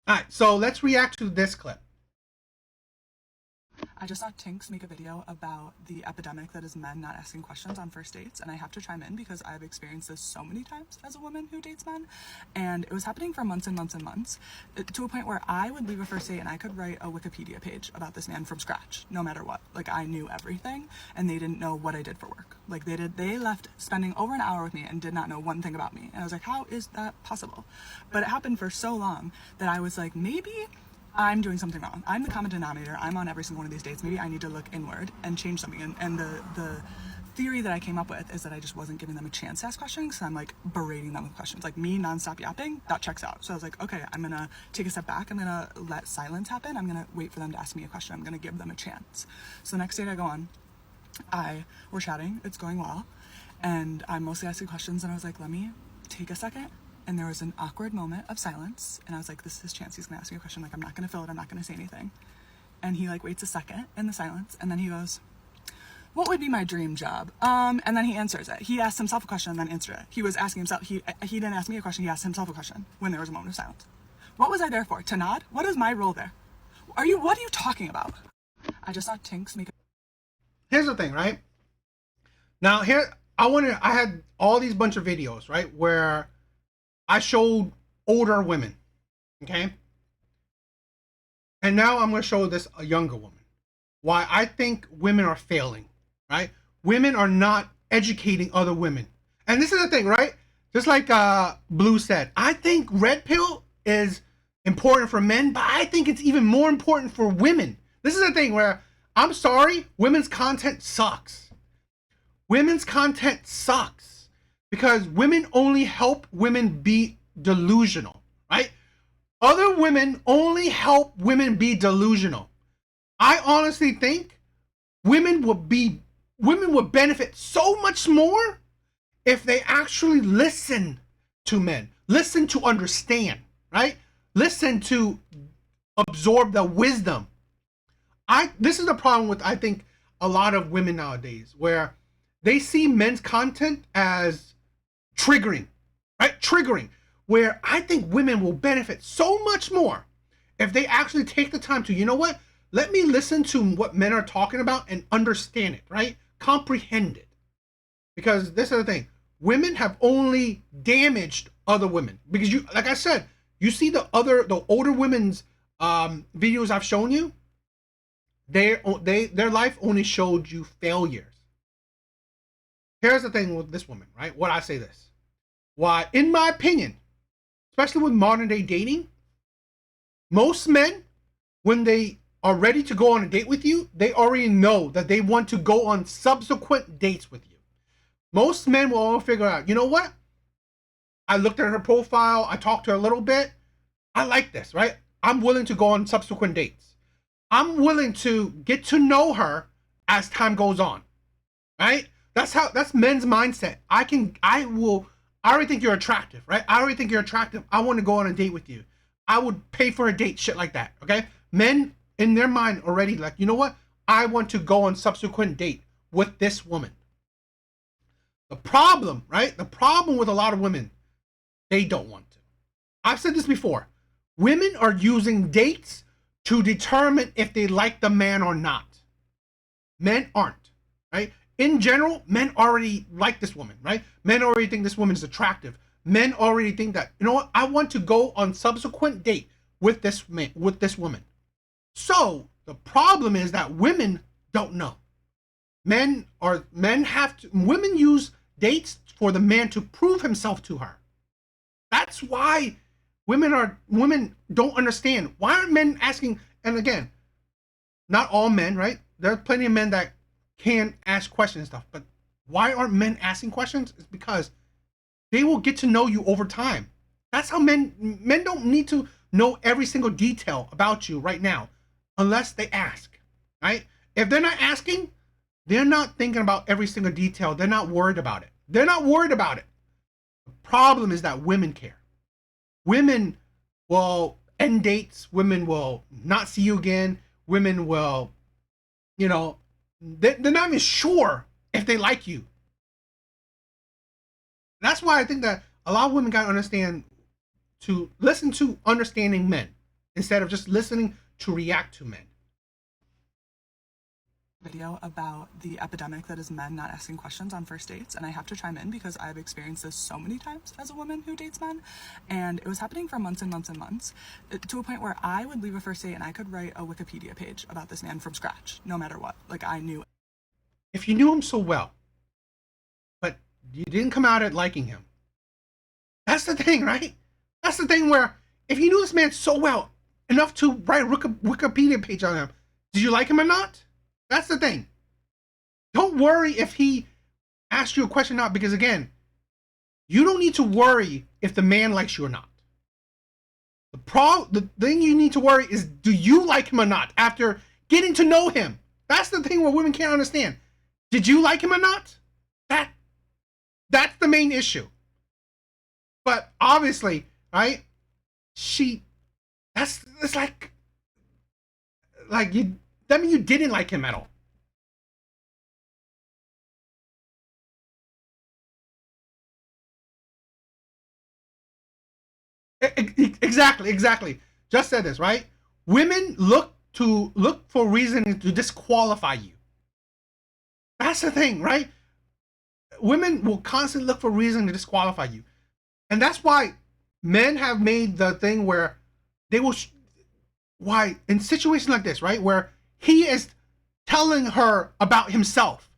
All right, so let's react to this clip. I just saw Tinks make a video about the epidemic that is men not asking questions on first dates, and I have to chime in because I've experienced this so many times as a woman who dates men, and it was happening for months and months and months, to a point where I would leave a first date and I could write a Wikipedia page about this man from scratch, no matter what. Like, I knew everything, and they didn't know what I did for work. Like, they left spending over an hour with me and did not know one thing about me, and I was like, how is that possible? But it happened for so long that I was like, maybe I'm doing something wrong. I'm the common denominator. I'm on every single one of these dates. Maybe I need to look inward and change something. And the theory that I came up with is that I just wasn't giving them a chance to ask questions. So I'm like berating them with questions. Like, me nonstop yapping, that checks out. So I was like, okay, I'm gonna take a step back. I'm gonna let silence happen. I'm gonna wait for them to ask me a question. I'm gonna give them a chance. So the next date I go on, we're chatting. It's going well, and I'm mostly asking questions. And I was like, let me take a second. And there was an awkward moment of silence, and I was like, this is his chance. He's gonna ask me a question. Like, I'm not gonna fill it. I'm not gonna say anything. And he like waits a second in the silence, and then he goes, what would be my dream job? And then he answers it. He asked himself a question and then answered it. He was asking himself, he didn't ask me a question, he asked himself a question when there was a moment of silence. What was I there for? To nod? What is my role there? What are you talking about? I just saw Tinks make a... Here's the thing, right? Now here, I had all these bunch of videos, right, where I showed older women, okay? And now I'm going to show this a younger woman. Why I think women are failing, right? Women are not educating other women. And this is the thing, right? Just like Blue said, I think red pill is important for men, but I think it's even more important for women. This is the thing where, I'm sorry, women's content sucks. Women's content sucks. Because women only help women be delusional, right? Other women only help women be delusional. I honestly think women would benefit so much more if they actually listen to men, listen to understand, right? Listen to absorb the wisdom. This is the problem with, I think, a lot of women nowadays, where they see men's content as triggering, right? Triggering, where I think women will benefit so much more if they actually take the time to, you know what? Let me listen to what men are talking about and understand it, right? Comprehend it. Because this is the thing. Women have only damaged other women. Because you, like I said, you see the older women's videos I've shown you, their life only showed you failures. Here's the thing with this woman, right? What I say this. Why, in my opinion, especially with modern day dating, most men, when they are ready to go on a date with you, they already know that they want to go on subsequent dates with you. Most men will all figure out, you know what? I looked at her profile, I talked to her a little bit. I like this, right? I'm willing to go on subsequent dates. I'm willing to get to know her as time goes on, right? That's men's mindset. I already think you're attractive, right? I already think you're attractive. I want to go on a date with you. I would pay for a date, shit like that, okay? Men, in their mind, already like, you know what? I want to go on subsequent date with this woman. The problem, right? The problem with a lot of women, they don't want to. I've said this before. Women are using dates to determine if they like the man or not. Men aren't, right? In general, men already like this woman, right? Men already think this woman is attractive. Men already think that, you know what, I want to go on subsequent date with this man, with this woman. So the problem is that women don't know. Women use dates for the man to prove himself to her. That's why women don't understand. Why aren't men asking? And again, not all men, right? There are plenty of men that can ask questions and stuff, but why aren't men asking questions? It's because they will get to know you over time. That's how men don't need to know every single detail about you right now unless they ask, right? If they're not asking, they're not thinking about every single detail. They're not worried about it. They're not worried about it. The problem is that women care. Women will end dates. Women will not see you again. Women will, you know, they're not even sure if they like you. That's why I think that a lot of women gotta understand to listen to understanding men. instead of just listening to react to men. Video about the epidemic that is men not asking questions on first dates, and I have to chime in because I've experienced this so many times as a woman who dates men, and it was happening for months and months and months, to a point where I would leave a first date and I could write a Wikipedia page about this man from scratch, no matter what. Like, I knew. If you knew him so well, but you didn't come out at liking him, that's the thing, right? That's the thing where if you knew this man so well enough to write a Wikipedia page on him, did you like him or not? That's the thing. Don't worry if he asks you a question or not, because again, you don't need to worry if the man likes you or not. The thing you need to worry is, do you like him or not after getting to know him? That's the thing where women can't understand. Did you like him or not? That's the main issue. But obviously, right? It's like you. That means you didn't like him at all. Exactly. Just said this, right? Women look for reason to disqualify you. That's the thing, right? Women will constantly look for reason to disqualify you. And that's why men have made the thing where they will why in situations like this, right? Where he is telling her about himself.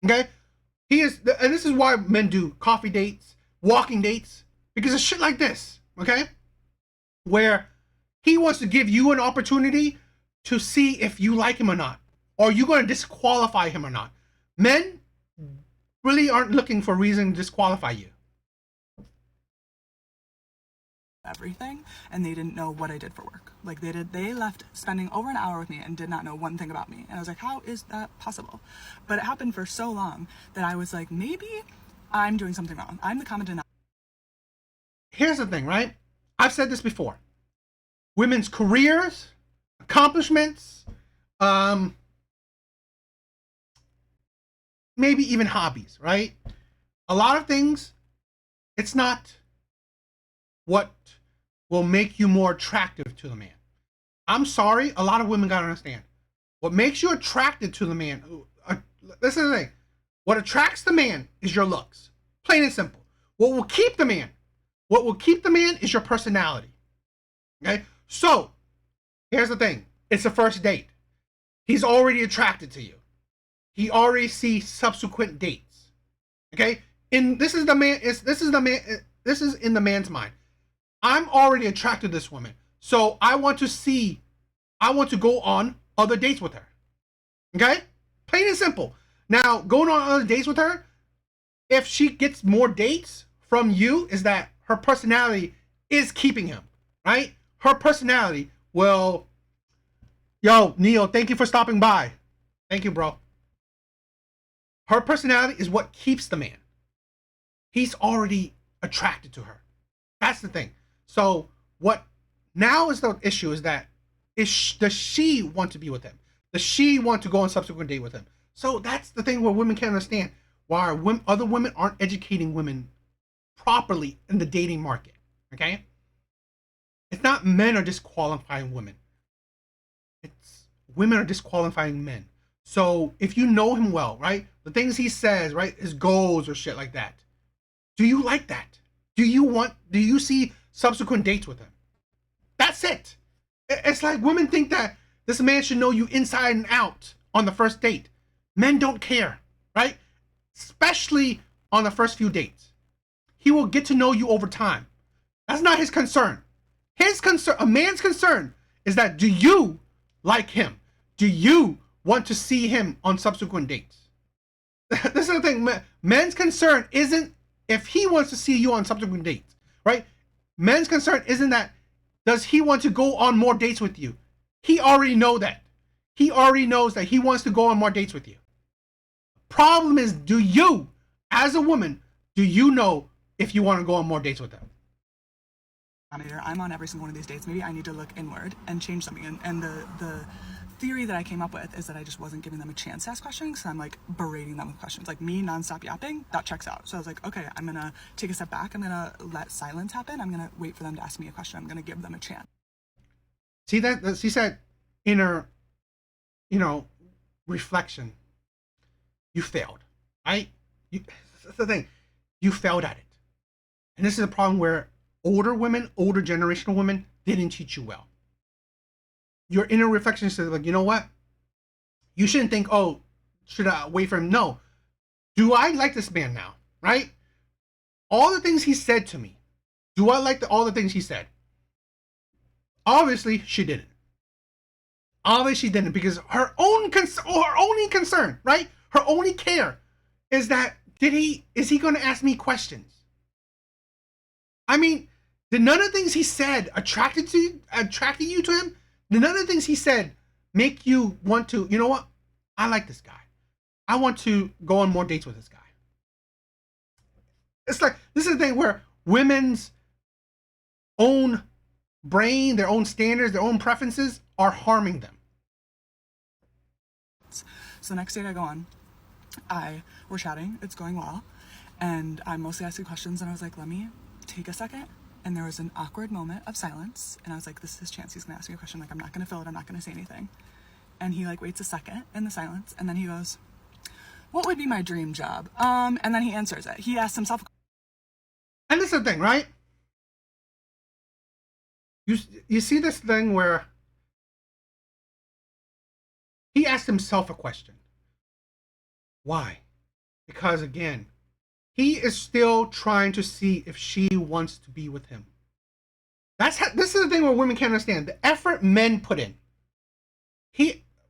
Okay? And this is why men do coffee dates, walking dates, because of shit like this. Okay? Where he wants to give you an opportunity to see if you like him or not. Or you're going to disqualify him or not. Men really aren't looking for reason to disqualify you. Everything, and they didn't know what I did for work. Like, they left spending over an hour with me and did not know one thing about me. And I was like, how is that possible? But it happened for so long that I was like, maybe I'm doing something wrong. I'm the common denominator. Here's the thing, right? I've said this before. Women's careers, accomplishments, maybe even hobbies, right? A lot of things, it's not what will make you more attractive to the man. I'm sorry, a lot of women gotta understand. What makes you attracted to the man, this is the thing. What attracts the man is your looks. Plain and simple. What will keep the man is your personality. Okay? So, here's the thing. It's a first date. He's already attracted to you. He already sees subsequent dates. Okay? This is in the man's mind. I'm already attracted to this woman. So I want to go on other dates with her. Okay? Plain and simple. Now, going on other dates with her, if she gets more dates from you, is that her personality is keeping him, right? Her personality will, yo, Neil, thank you for stopping by. Thank you, bro. Her personality is what keeps the man. He's already attracted to her. That's the thing. So what now is the issue is that does she want to be with him? Does she want to go on subsequent date with him? So that's the thing where women can't understand why other women aren't educating women properly in the dating market. Okay? It's not men are disqualifying women. It's women are disqualifying men. So if you know him well, right? The things he says, right? His goals or shit like that. Do you like that? Do you see subsequent dates with him? That's it. It's like women think that this man should know you inside and out on the first date. Men don't care, right? Especially on the first few dates. He will get to know you over time. That's not his concern. A man's concern is that, do you like him? Do you want to see him on subsequent dates? This is the thing. Men's concern isn't if he wants to see you on subsequent dates, right? Men's concern isn't that, does he want to go on more dates with you? He already knows that. He already knows that he wants to go on more dates with you. Problem is, do you, as a woman, do you know if you want to go on more dates with them? I'm on every single one of these dates. Maybe I need to look inward and change something. And the theory that I came up with is that I just wasn't giving them a chance to ask questions. So I'm like berating them with questions. Like me nonstop yapping, that checks out. So I was like, okay, I'm gonna take a step back. I'm gonna let silence happen. I'm gonna wait for them to ask me a question. I'm gonna give them a chance. See that? She said inner, you know, reflection. You failed, right? That's the thing. You failed at it. And this is a problem where older women, older generational women didn't teach you well. Your inner reflection says, like, you know what? You shouldn't think, oh, should I wait for him? No. Do I like this man now? Right? All the things he said to me. Do I like all the things he said? Obviously, she didn't. Obviously, she didn't, because her only concern, right? Her only care is that is he going to ask me questions? I mean, did none of the things he said attracted you to him? Did none of the things he said make you want to, you know what? I like this guy. I want to go on more dates with this guy. It's like, this is the thing where women's own brain, their own standards, their own preferences are harming them. So the next date I go on, we're chatting, it's going well, and I'm mostly asking questions, and I was like, let me take a second. And there was an awkward moment of silence, and I was like, this is his chance, he's gonna ask me a question, like, I'm not gonna fill it, I'm not gonna say anything. And he like waits a second in the silence, and then he goes, what would be my dream job? And then he answers it. He asks himself. And this is the thing, right? You see this thing where he asked himself a question. Why? Because again, he is still trying to see if she wants to be with him. This is the thing where women can't understand the effort men put in.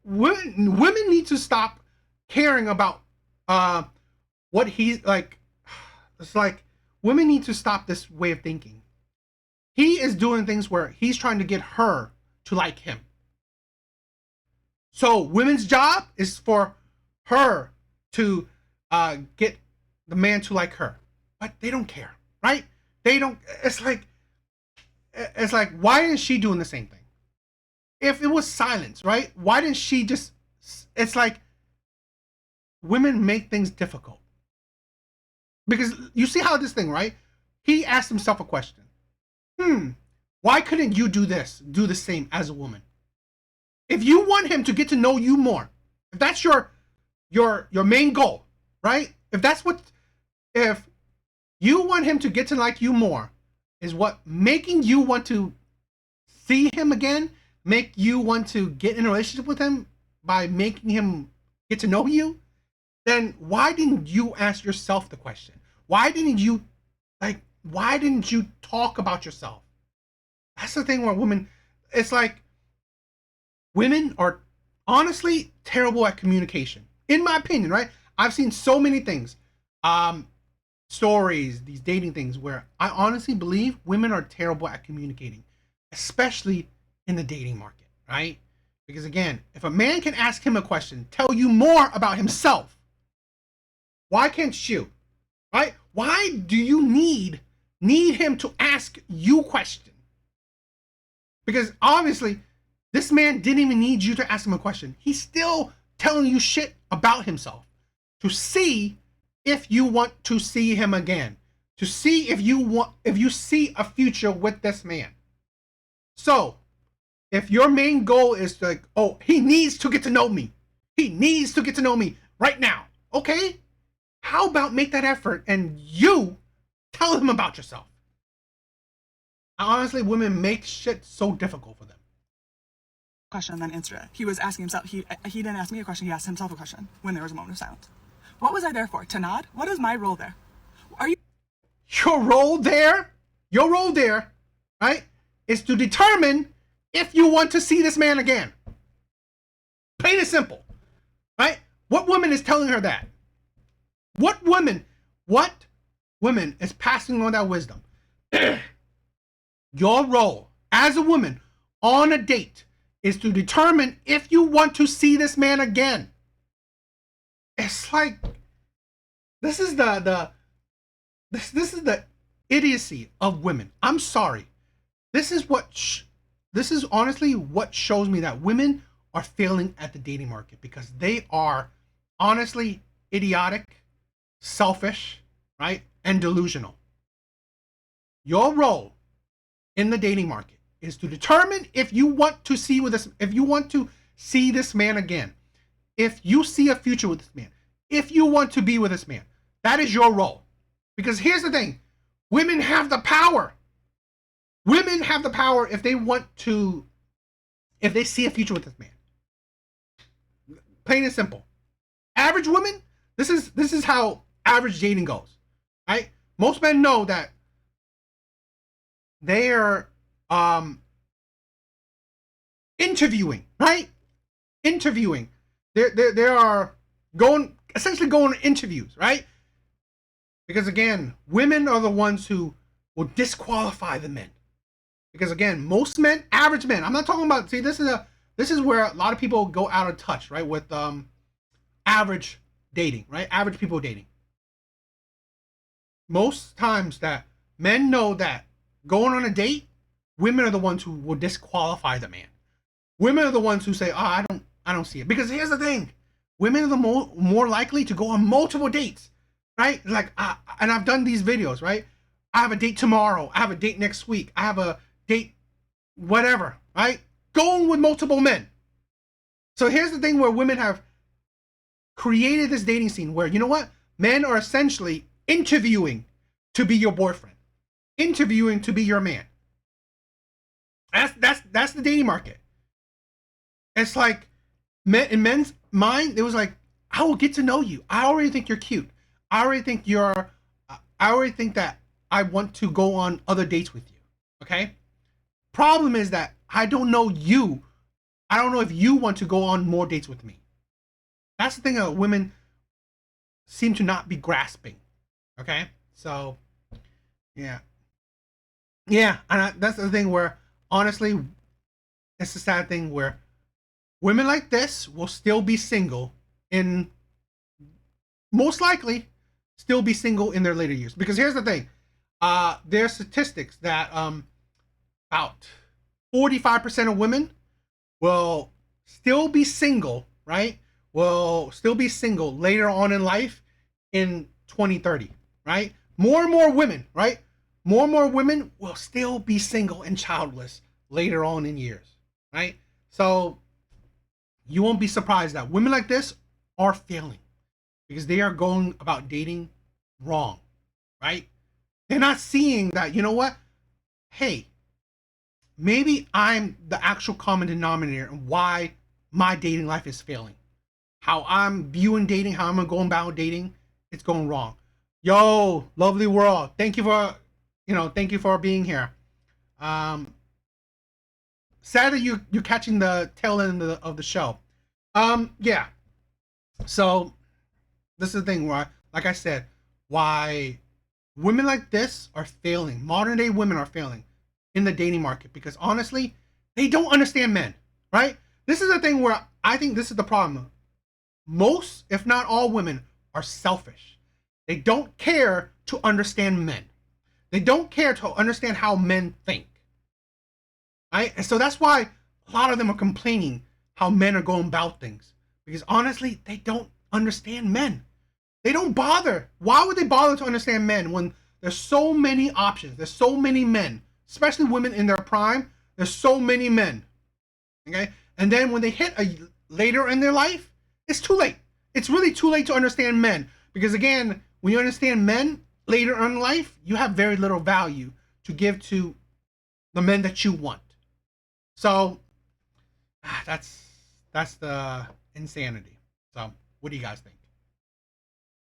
Women need to stop caring about what he's like. It's like women need to stop this way of thinking. He is doing things where he's trying to get her to like him. So women's job is for her to get the man to like her, but they don't care, right? They don't. It's like why isn't she doing the same thing? If it was silence, right? Why didn't she just? It's like women make things difficult, because you see how this thing, right? He asked himself a question. Why couldn't you do the same as a woman? If you want him to get to know you more, if that's your main goal, right? If you want him to get to like you more, is what making you want to see him again, make you want to get in a relationship with him by making him get to know you, then why didn't you ask yourself the question? Why didn't you talk about yourself? That's the thing where women, it's like women are honestly terrible at communication, in my opinion, right? I've seen so many things, stories, these dating things, where I honestly believe women are terrible at communicating, especially in the dating market, right? Because again, if a man can ask him a question, tell you more about himself, why can't you, right? Why do you need him to ask you questions? Because obviously, this man didn't even need you to ask him a question. He's still telling you shit about himself to see if you want to see him again, to see if you see a future with this man. So, if your main goal is like, oh, he needs to get to know me. He needs to get to know me right now. Okay? How about make that effort and you tell him about yourself? Honestly, women make shit so difficult for them. Question and then answer it. He was asking himself. He didn't ask me a question. He asked himself a question when there was a moment of silence. What was I there for? To nod? What is my role there? Are you? Your role there, right, is to determine if you want to see this man again. Plain and simple, right? What woman is telling her that? What woman is passing on that wisdom? Your role as a woman on a date is to determine if you want to see this man again. It's like this is the idiocy of women. I'm sorry. This is honestly what shows me that women are failing at the dating market, because they are honestly idiotic, selfish, right, and delusional. Your role in the dating market is to determine if you want to see with this, if you want to see this man again, if you see a future with this man, if you want to be with this man. That is your role. Because here's the thing, women have the power. Women have the power if they want to, if they see a future with this man. Plain and simple. Average women, this is how average dating goes, right? Most men know that they're interviewing, right? Interviewing. They are essentially going to interviews, right? Because again, women are the ones who will disqualify the men. Because again, most men, average men, I'm not talking about, see, this is where a lot of people go out of touch, right? With average dating, right? Average people dating. Most times that men know that going on a date, women are the ones who will disqualify the man. Women are the ones who say, "Oh, I don't see it." Because here's the thing, women are the more likely to go on multiple dates, right? Like, and I've done these videos, right? I have a date tomorrow. I have a date next week. I have a date, whatever, right? Going with multiple men. So here's the thing where women have created this dating scene where, you know what? Men are essentially interviewing to be your boyfriend, interviewing to be your man. That's the dating market. It's like, in men's mind, it was like, I will get to know you. I already think you're cute. I already think that I want to go on other dates with you. Okay? Problem is that I don't know you. I don't know if you want to go on more dates with me. That's the thing that women seem to not be grasping. Okay? So, yeah. Yeah, and that's the thing where, honestly, it's a sad thing where women like this will still be single in, most likely, still be single in their later years. Because here's the thing, there's statistics that about 45% of women will still be single, right? Will still be single later on in life in 2030, right? More and more women, right? More and more women will still be single and childless later on in years, right? So you won't be surprised that women like this are failing because they are going about dating wrong, right? They're not seeing that, you know what? Hey, maybe I'm the actual common denominator and why my dating life is failing. How I'm viewing dating, how I'm going about dating, it's going wrong. Yo, lovely world. Thank you for being here. Sad that you're catching the tail end of the show. Yeah. So this is the thing where, like I said, why women like this are failing. Modern day women are failing in the dating market because honestly, they don't understand men, right? This is the thing where I think this is the problem. Most, if not all, women are selfish. They don't care to understand men. They don't care to understand how men think. Right? And so that's why a lot of them are complaining how men are going about things. Because honestly, they don't understand men. They don't bother. Why would they bother to understand men when there's so many options? There's so many men, especially women in their prime. There's so many men. Okay? And then when they hit later in their life, it's too late. It's really too late to understand men. Because again, when you understand men later in life, you have very little value to give to the men that you want. So that's the insanity. So what do you guys think?